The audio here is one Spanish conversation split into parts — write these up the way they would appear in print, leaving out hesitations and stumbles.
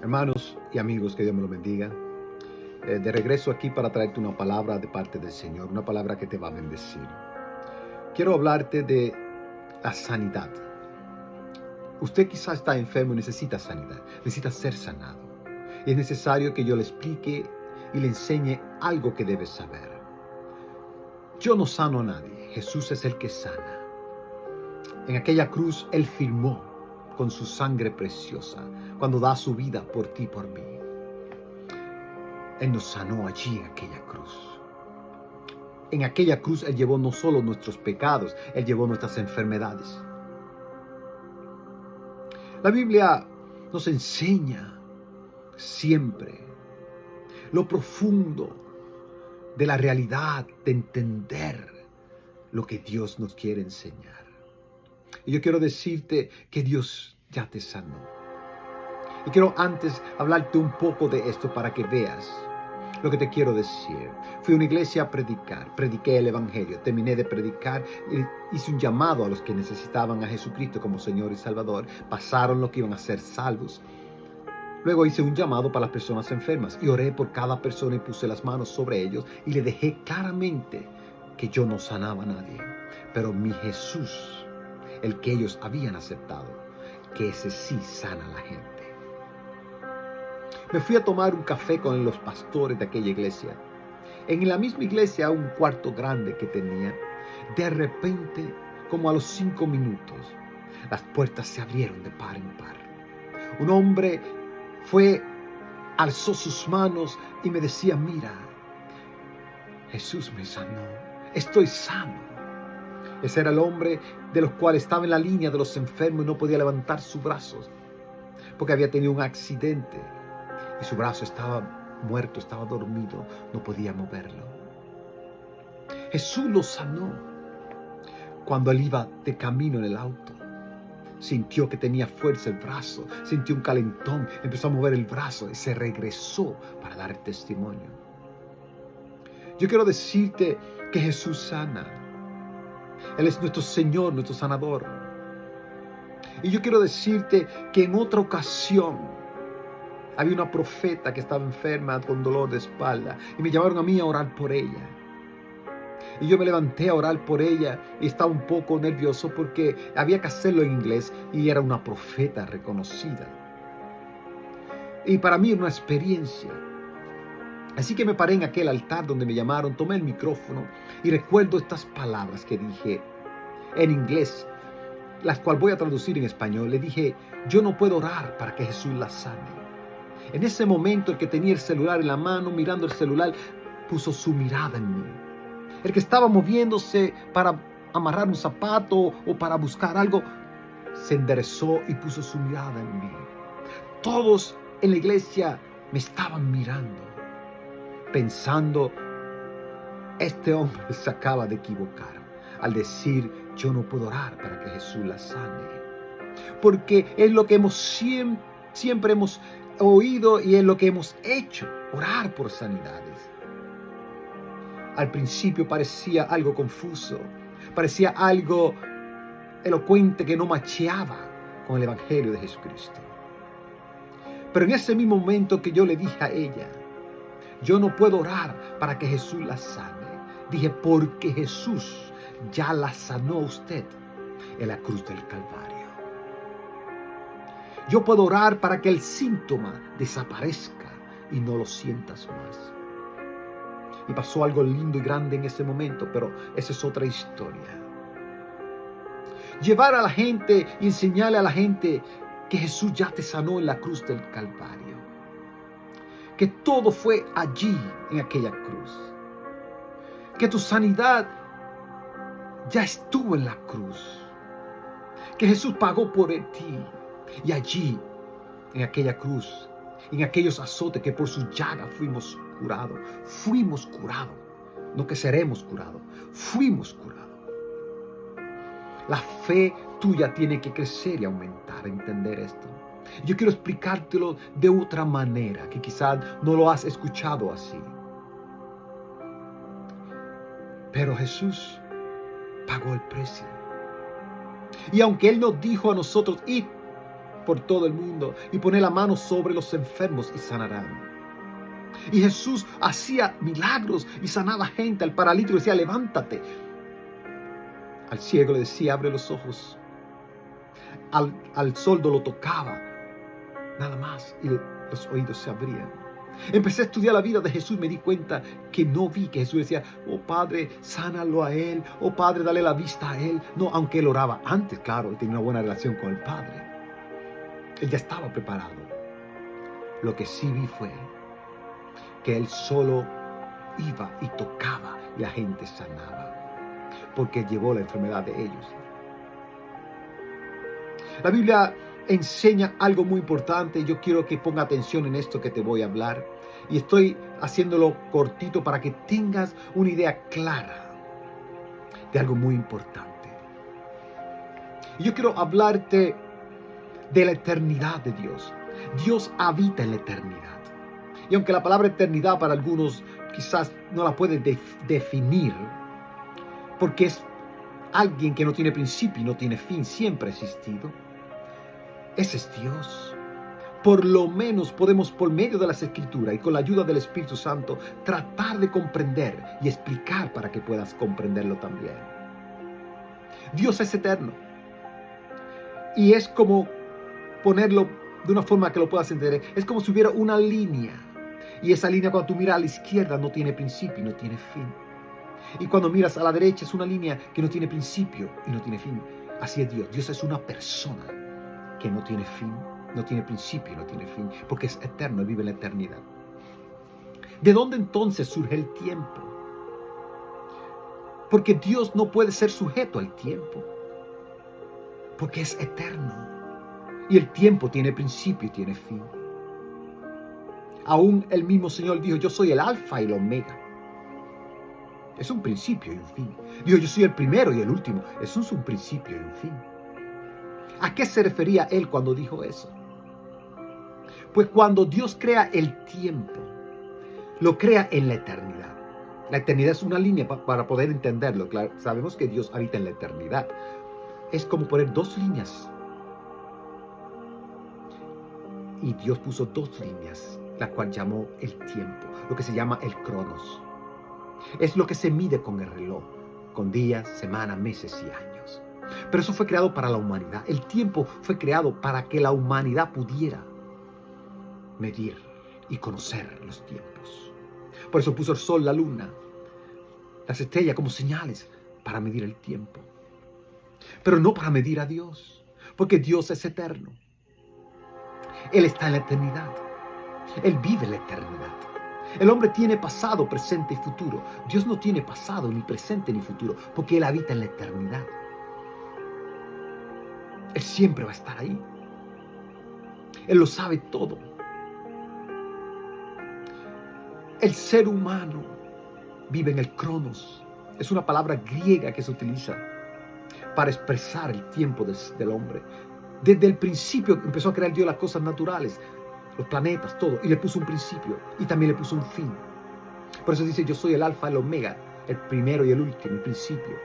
Hermanos y amigos, que Dios me los bendiga. De regreso aquí para traerte una palabra de parte del Señor, una palabra que te va a bendecir. Quiero hablarte de la sanidad. Usted quizás está enfermo y necesita sanidad, necesita ser sanado. Y es necesario que yo le explique y le enseñe algo que debe saber. Yo no sano a nadie, Jesús es el que sana. En aquella cruz Él firmó con su sangre preciosa cuando da su vida por ti y por mí. Él nos sanó allí en aquella cruz. En aquella cruz Él llevó no solo nuestros pecados, Él llevó nuestras enfermedades. La Biblia nos enseña siempre lo profundo de la realidad, de entender lo que Dios nos quiere enseñar. Y yo quiero decirte que Dios ya te sanó. Y quiero antes hablarte un poco de esto para que veas lo que te quiero decir. Fui a una iglesia a predicar, prediqué el Evangelio, terminé de predicar, hice un llamado a los que necesitaban a Jesucristo como Señor y Salvador, pasaron los que iban a ser salvos. Luego hice un llamado para las personas enfermas y oré por cada persona y puse las manos sobre ellos y le dejé claramente que yo no sanaba a nadie, pero mi Jesús, el que ellos habían aceptado, que ese sí sana a la gente. Me fui a tomar un café con los pastores de aquella iglesia. En la misma iglesia, un cuarto grande que tenía, de repente, como a los 5 minutos, las puertas se abrieron de par en par. Un hombre alzó sus manos y me decía: mira, Jesús me sanó, estoy sano. Ese era el hombre de los cuales estaba en la línea de los enfermos y no podía levantar sus brazos porque había tenido un accidente y su brazo estaba muerto, estaba dormido, no podía moverlo. Jesús lo sanó. Cuando él iba de camino en el auto, sintió que tenía fuerza el brazo, sintió un calentón, empezó a mover el brazo y se regresó para dar el testimonio. Yo quiero decirte que Jesús sana. Él es nuestro Señor, nuestro sanador. Y yo quiero decirte que en otra ocasión había una profeta que estaba enferma con dolor de espalda y me llamaron a mí a orar por ella. Y yo me levanté a orar por ella y estaba un poco nervioso porque había que hacerlo en inglés y era una profeta reconocida. Y para mí era una experiencia. Así que me paré en aquel altar donde me llamaron, tomé el micrófono y recuerdo estas palabras que dije en inglés, las cuales voy a traducir en español. Le dije: yo no puedo orar para que Jesús la sane. En ese momento el que tenía el celular en la mano, mirando el celular, puso su mirada en mí. El que estaba moviéndose para amarrar un zapato o para buscar algo, se enderezó y puso su mirada en mí. Todos en la iglesia me estaban mirando, pensando: este hombre se acaba de equivocar al decir: yo no puedo orar para que Jesús la sane. Porque es lo que siempre hemos oído y es lo que hemos hecho, orar por sanidades. Al principio parecía algo confuso, parecía algo elocuente que no macheaba con el Evangelio de Jesucristo. Pero en ese mismo momento que yo le dije a ella: yo no puedo orar para que Jesús la sane, dije: porque Jesús ya la sanó a usted en la cruz del Calvario. Yo puedo orar para que el síntoma desaparezca y no lo sientas más. Y pasó algo lindo y grande en ese momento, pero esa es otra historia. Llevar a la gente y enseñarle a la gente que Jesús ya te sanó en la cruz del Calvario. Que todo fue allí en aquella cruz. Que tu sanidad ya estuvo en la cruz. Que Jesús pagó por ti. Y allí, en aquella cruz, en aquellos azotes, que por sus llagas fuimos curados. Fuimos curados. No que seremos curados. Fuimos curados. La fe tuya tiene que crecer y aumentar, entender esto. Yo quiero explicártelo de otra manera, que quizás no lo has escuchado así. Pero Jesús pagó el precio. Y aunque Él nos dijo a nosotros: id por todo el mundo y poner la mano sobre los enfermos y sanarán. Y Jesús hacía milagros y sanaba gente. Al paralítico decía, levántate. Al ciego le decía, abre los ojos. Al sordo lo tocaba, nada más, y los oídos se abrían. Empecé a estudiar la vida de Jesús y me di cuenta que no vi que Jesús decía, oh Padre, sánalo a él, oh Padre, dale la vista a él. No, aunque él oraba antes, claro, él tenía una buena relación con el Padre. Él ya estaba preparado. Lo que sí vi fue que él solo iba y tocaba y la gente sanaba, porque llevó la enfermedad de ellos. La Biblia enseña algo muy importante. Yo quiero que ponga atención en esto que te voy a hablar. Y estoy haciéndolo cortito para que tengas una idea clara de algo muy importante. Y yo quiero hablarte de la eternidad de Dios. Dios habita en la eternidad. Y aunque la palabra eternidad para algunos quizás no la puede definir, porque es alguien que no tiene principio y no tiene fin, siempre ha existido. Ese es Dios. Por lo menos podemos, por medio de las Escrituras y con la ayuda del Espíritu Santo, tratar de comprender y explicar para que puedas comprenderlo también. Dios es eterno. Y es como ponerlo de una forma que lo puedas entender. Es como si hubiera una línea. Y esa línea, cuando tú miras a la izquierda, no tiene principio y no tiene fin. Y cuando miras a la derecha, es una línea que no tiene principio y no tiene fin. Así es Dios. Dios es una persona que no tiene fin, no tiene principio y no tiene fin, porque es eterno y vive en la eternidad. ¿De dónde entonces surge el tiempo? Porque Dios no puede ser sujeto al tiempo, porque es eterno. Y el tiempo tiene principio y tiene fin. Aún el mismo Señor dijo, yo soy el alfa y el omega. Es un principio y un fin. Dijo, yo soy el primero y el último. Eso es un principio y un fin. ¿A qué se refería él cuando dijo eso? Pues cuando Dios crea el tiempo, lo crea en la eternidad. La eternidad es una línea para poder entenderlo. Claro, sabemos que Dios habita en la eternidad. Es como poner dos líneas. Y Dios puso dos líneas, la cual llamó el tiempo, lo que se llama el cronos. Es lo que se mide con el reloj, con días, semanas, meses y años. Pero eso fue creado para la humanidad. El tiempo fue creado para que la humanidad pudiera medir y conocer los tiempos. Por eso puso el sol, la luna, las estrellas como señales para medir el tiempo. Pero no para medir a Dios, porque Dios es eterno. Él está en la eternidad. Él vive en la eternidad. El hombre tiene pasado, presente y futuro. Dios no tiene pasado, ni presente, ni futuro, porque Él habita en la eternidad. Él siempre va a estar ahí. Él lo sabe todo. El ser humano vive en el cronos. Es una palabra griega que se utiliza para expresar el tiempo del hombre. Desde el principio empezó a crear Dios las cosas naturales, los planetas, todo, y le puso un principio y también le puso un fin. Por eso dice, yo soy el alfa, el omega, el primero y el último, el principio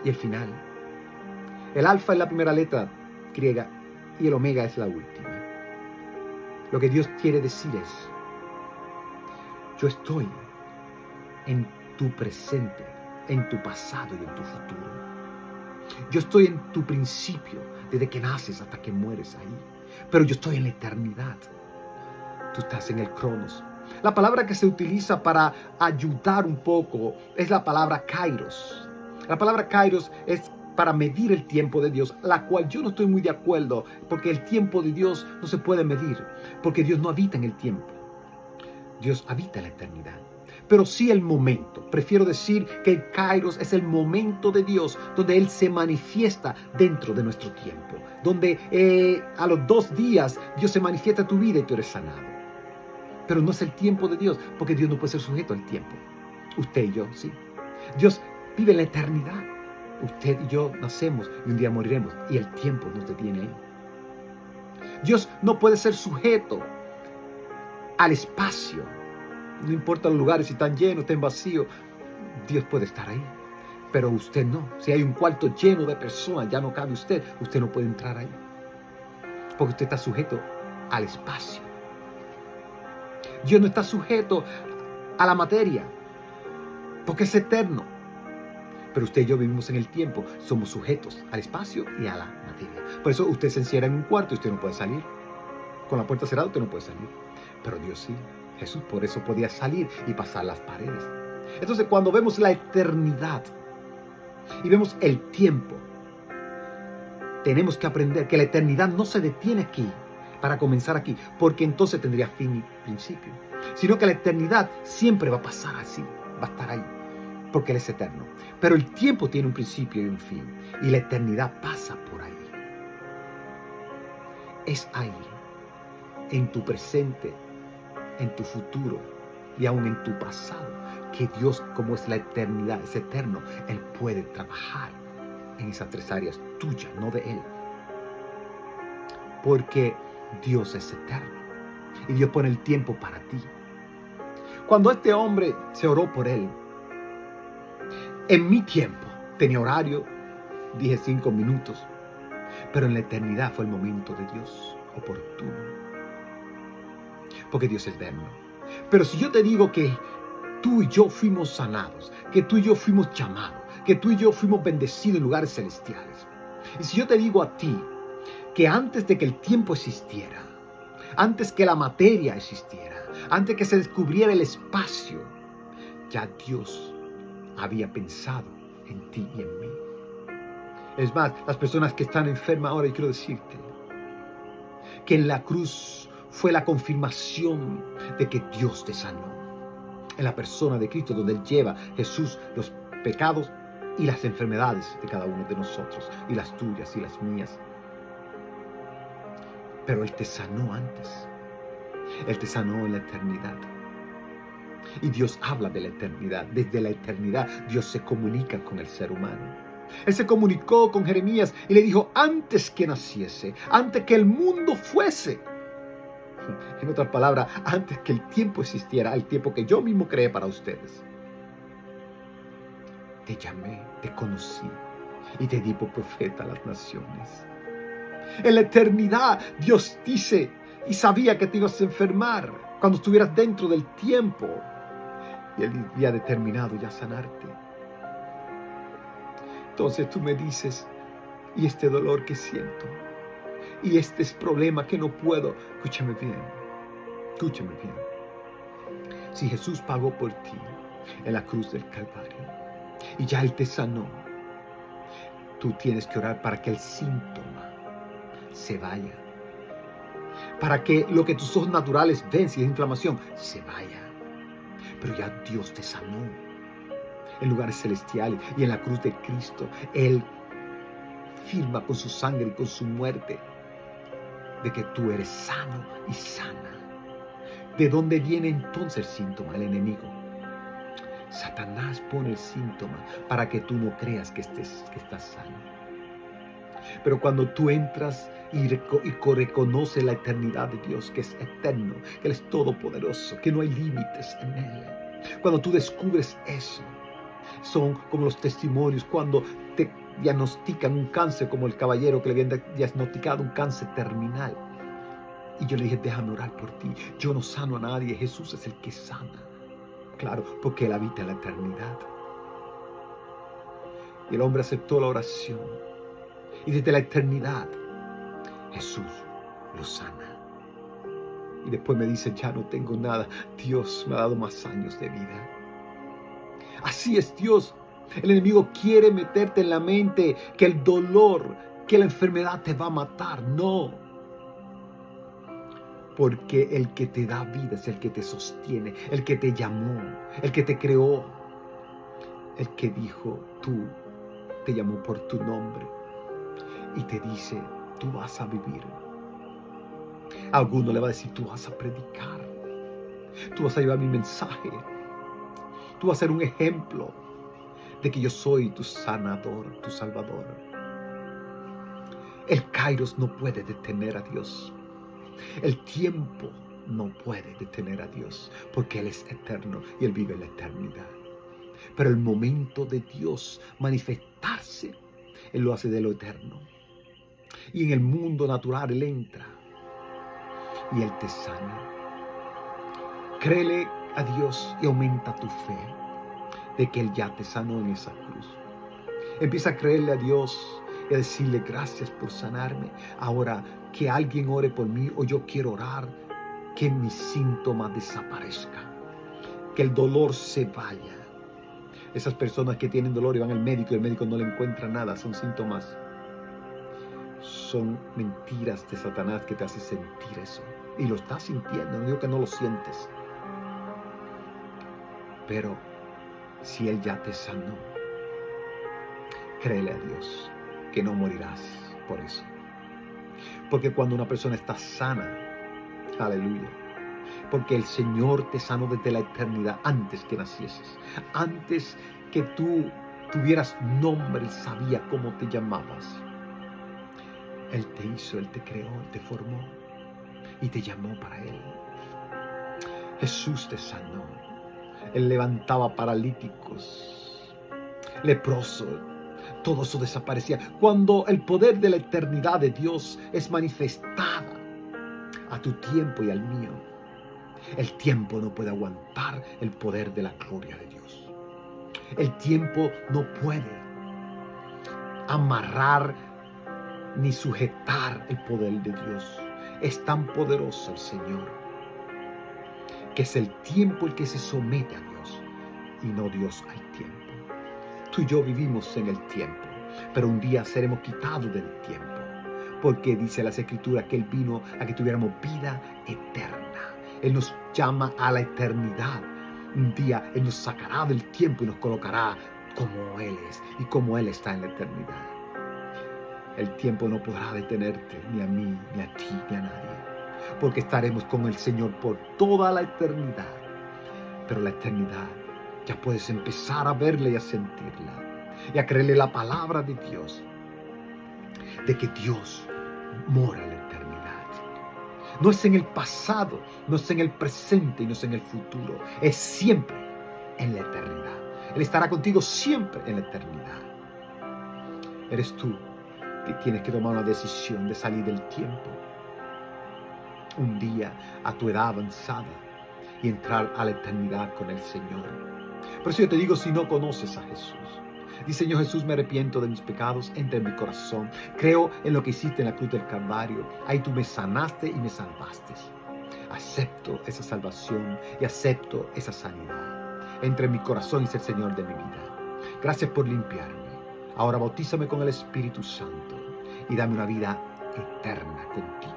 y el final. El alfa es la primera letra griega y el omega es la última. Lo que Dios quiere decir es, yo estoy en tu presente, en tu pasado y en tu futuro. Yo estoy en tu principio, desde que naces hasta que mueres ahí. Pero yo estoy en la eternidad. Tú estás en el cronos. La palabra que se utiliza para ayudar un poco es la palabra kairos. La palabra kairos es para medir el tiempo de Dios, la cual yo no estoy muy de acuerdo, porque el tiempo de Dios no se puede medir, porque Dios no habita en el tiempo. Dios habita en la eternidad. Pero sí el momento. Prefiero decir que el kairos es el momento de Dios, donde Él se manifiesta dentro de nuestro tiempo. Donde a los 2 días Dios se manifiesta en tu vida y tú eres sanado. Pero no es el tiempo de Dios, porque Dios no puede ser sujeto al tiempo. Usted y yo, sí. Dios vive en la eternidad. Usted y yo nacemos y un día moriremos. Y el tiempo nos detiene ahí. Dios no puede ser sujeto al espacio. No importa los lugares, si están llenos, estén vacíos, Dios puede estar ahí. Pero usted no. Si hay un cuarto lleno de personas, ya no cabe usted. Usted no puede entrar ahí. porque usted está sujeto al espacio. Dios no está sujeto a la materia, porque es eterno. Pero usted y yo vivimos en el tiempo, somos sujetos al espacio y a la materia. Por eso usted se encierra en un cuarto y usted no puede salir. Con la puerta cerrada usted no puede salir. Pero Dios sí. Jesús por eso podía salir y pasar las paredes. Entonces cuando vemos la eternidad y vemos el tiempo, tenemos que aprender que la eternidad no se detiene aquí para comenzar aquí, porque entonces tendría fin y principio. Sino que la eternidad siempre va a pasar así, va a estar ahí, porque Él es eterno. Pero el tiempo tiene un principio y un fin, y la eternidad pasa por ahí. Es ahí, en tu presente, en tu futuro y aún en tu pasado, que Dios, como es la eternidad, es eterno, Él puede trabajar en esas tres áreas tuyas, no de Él. Porque Dios es eterno y Dios pone el tiempo para ti. Cuando este hombre se oró por él, en mi tiempo tenía horario, dije 5 minutos, pero en la eternidad fue el momento de Dios oportuno, porque Dios es eterno. Pero si yo te digo que tú y yo fuimos sanados, que tú y yo fuimos llamados, que tú y yo fuimos bendecidos en lugares celestiales, y si yo te digo a ti que antes de que el tiempo existiera, antes que la materia existiera, antes que se descubriera el espacio, ya Dios había pensado en ti y en mí. Es más, las personas que están enfermas ahora, yo quiero decirte que en la cruz fue la confirmación de que Dios te sanó. En la persona de Cristo, donde Él lleva, Jesús, los pecados y las enfermedades de cada uno de nosotros, y las tuyas y las mías. Pero Él te sanó antes. Él te sanó en la eternidad. Y Dios habla de la eternidad. Desde la eternidad Dios se comunica con el ser humano. Él se comunicó con Jeremías y le dijo, antes que naciese, antes que el mundo fuese. En otras palabras, antes que el tiempo existiera, el tiempo que yo mismo creé para ustedes. Te llamé, te conocí y te di por profeta a las naciones. En la eternidad Dios dice y sabía que te ibas a enfermar cuando estuvieras dentro del tiempo. Y Él había determinado ya sanarte. Entonces tú me dices, y este dolor que siento, y este problema que no puedo, escúchame bien. Si Jesús pagó por ti en la cruz del Calvario, y ya Él te sanó, tú tienes que orar para que el síntoma se vaya. Para que lo que tus ojos naturales ven, si es inflamación, se vaya. Pero ya Dios te sanó en lugares celestiales y en la cruz de Cristo. Él firma con su sangre y con su muerte de que tú eres sano y sana. ¿De dónde viene entonces el síntoma? El enemigo. Satanás pone el síntoma para que tú no creas que estás sano. Pero cuando tú entras y reconoces la eternidad de Dios, que es eterno, que Él es todopoderoso, que no hay límites en Él. Cuando tú descubres eso, son como los testimonios cuando te diagnostican un cáncer, como el caballero que le habían diagnosticado un cáncer terminal. Y yo le dije, déjame orar por ti. Yo no sano a nadie, Jesús es el que sana. Claro, porque Él habita en la eternidad. Y el hombre aceptó la oración. Y desde la eternidad, Jesús lo sana. Y después me dice, ya no tengo nada. Dios me ha dado más años de vida. Así es Dios. El enemigo quiere meterte en la mente que el dolor, que la enfermedad te va a matar. No. Porque el que te da vida es el que te sostiene, el que te llamó, el que te creó, el que dijo, tú, te llamó por tu nombre y te dice, tú vas a vivir. A alguno le va a decir, tú vas a predicar, tú vas a llevar mi mensaje, tú vas a ser un ejemplo de que yo soy tu sanador, tu salvador. El Kairos no puede detener a Dios. El tiempo no puede detener a Dios, porque Él es eterno y Él vive en la eternidad. Pero el momento de Dios manifestarse, Él lo hace de lo eterno. Y en el mundo natural Él entra y Él te sana. Créele a Dios y aumenta tu fe de que Él ya te sanó en esa cruz. Empieza a creerle a Dios y a decirle gracias por sanarme. Ahora que alguien ore por mí o yo quiero orar, que mi síntoma desaparezca, que el dolor se vaya. Esas personas que tienen dolor y van al médico y el médico no le encuentra nada, son síntomas, son mentiras de Satanás que te hace sentir eso. Y lo estás sintiendo, no digo que no lo sientes. Pero si Él ya te sanó, créele a Dios que no morirás por eso. Porque cuando una persona está sana, aleluya, porque el Señor te sanó desde la eternidad, antes que nacieses, antes que tú tuvieras nombre, Él sabía cómo te llamabas. Él te hizo, Él te creó, Él te formó y te llamó para Él. Jesús te sanó. Él levantaba paralíticos, leprosos. Todo eso desaparecía. Cuando el poder de la eternidad de Dios es manifestada a tu tiempo y al mío, el tiempo no puede aguantar el poder de la gloria de Dios. El tiempo no puede amarrar ni sujetar el poder de Dios. Es tan poderoso el Señor que es el tiempo el que se somete a Dios y no Dios al tiempo. Tú y yo vivimos en el tiempo, pero un día seremos quitados del tiempo, porque dice las Escrituras que Él vino a que tuviéramos vida eterna. Él nos llama a la eternidad. Un día Él nos sacará del tiempo y nos colocará como Él es y como Él está en la eternidad. El tiempo no podrá detenerte, ni a mí, ni a ti, ni a nadie, porque estaremos con el Señor por toda la eternidad. Pero la eternidad ya puedes empezar a verla y a sentirla y a creerle la palabra de Dios, de que Dios mora en la eternidad. No es en el pasado, no es en el presente y no es en el futuro, es siempre en la eternidad. Él estará contigo siempre en la eternidad. Eres tú que tienes que tomar una decisión de salir del tiempo un día a tu edad avanzada y entrar a la eternidad con el Señor. Por eso yo te digo, si no conoces a Jesús, dice: Señor Jesús, me arrepiento de mis pecados, entra en mi corazón, creo en lo que hiciste en la cruz del Calvario, ahí tú me sanaste y me salvaste. Acepto esa salvación y acepto esa sanidad. Entra en mi corazón y sé el Señor de mi vida. Gracias por limpiarme. Ahora bautízame con el Espíritu Santo y dame una vida eterna contigo.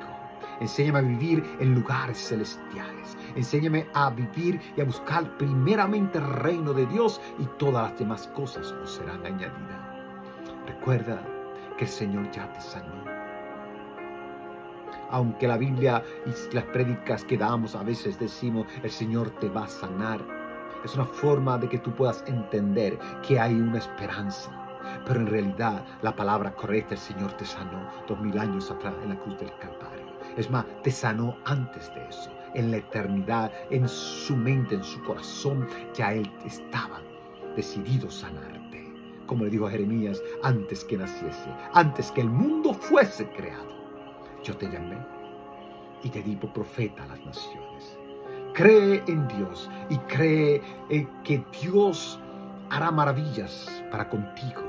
Enséñame a vivir en lugares celestiales. Enséñame a vivir y a buscar primeramente el reino de Dios, y todas las demás cosas nos serán añadidas. Recuerda que el Señor ya te sanó. Aunque la Biblia y las prédicas que damos a veces decimos: el Señor te va a sanar, es una forma de que tú puedas entender que hay una esperanza. Pero en realidad la palabra correcta: el Señor te sanó 2000 años atrás en la cruz del Calvario. Es más, te sanó antes de eso. En la eternidad, en su mente, en su corazón, ya Él estaba decidido sanarte. Como le dijo a Jeremías: antes que naciese, antes que el mundo fuese creado, yo te llamé y te di por profeta a las naciones. Cree en Dios y cree en que Dios hará maravillas para contigo.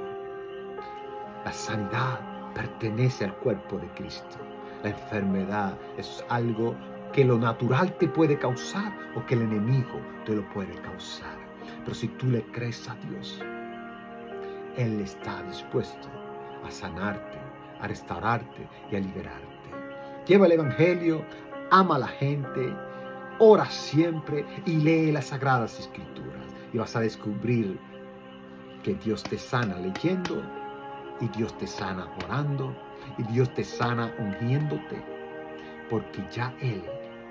La sanidad pertenece al cuerpo de Cristo. La enfermedad es algo que lo natural te puede causar o que el enemigo te lo puede causar. Pero si tú le crees a Dios, Él está dispuesto a sanarte, a restaurarte y a liberarte. Lleva el Evangelio, ama a la gente, ora siempre y lee las Sagradas Escrituras. Y vas a descubrir que Dios te sana leyendo, y Dios te sana orando, y Dios te sana ungiéndote, porque ya Él.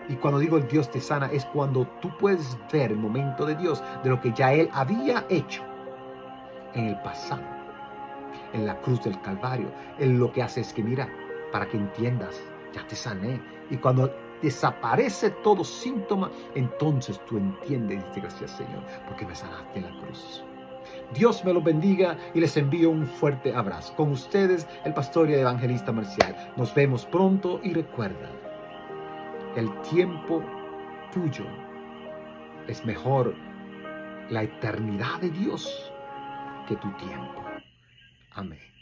Y cuando digo el Dios te sana, es cuando tú puedes ver el momento de Dios, de lo que ya Él había hecho en el pasado, en la cruz del Calvario. Él lo que hace es que, mira, para que entiendas, ya te sané. Y cuando desaparece todo síntoma, entonces tú entiendes y dices: gracias, Señor, porque me sanaste en la cruz. Dios me los bendiga y les envío un fuerte abrazo. Con ustedes, el pastor y evangelista Marcial. Nos vemos pronto y recuerda, el tiempo tuyo es mejor la eternidad de Dios que tu tiempo. Amén.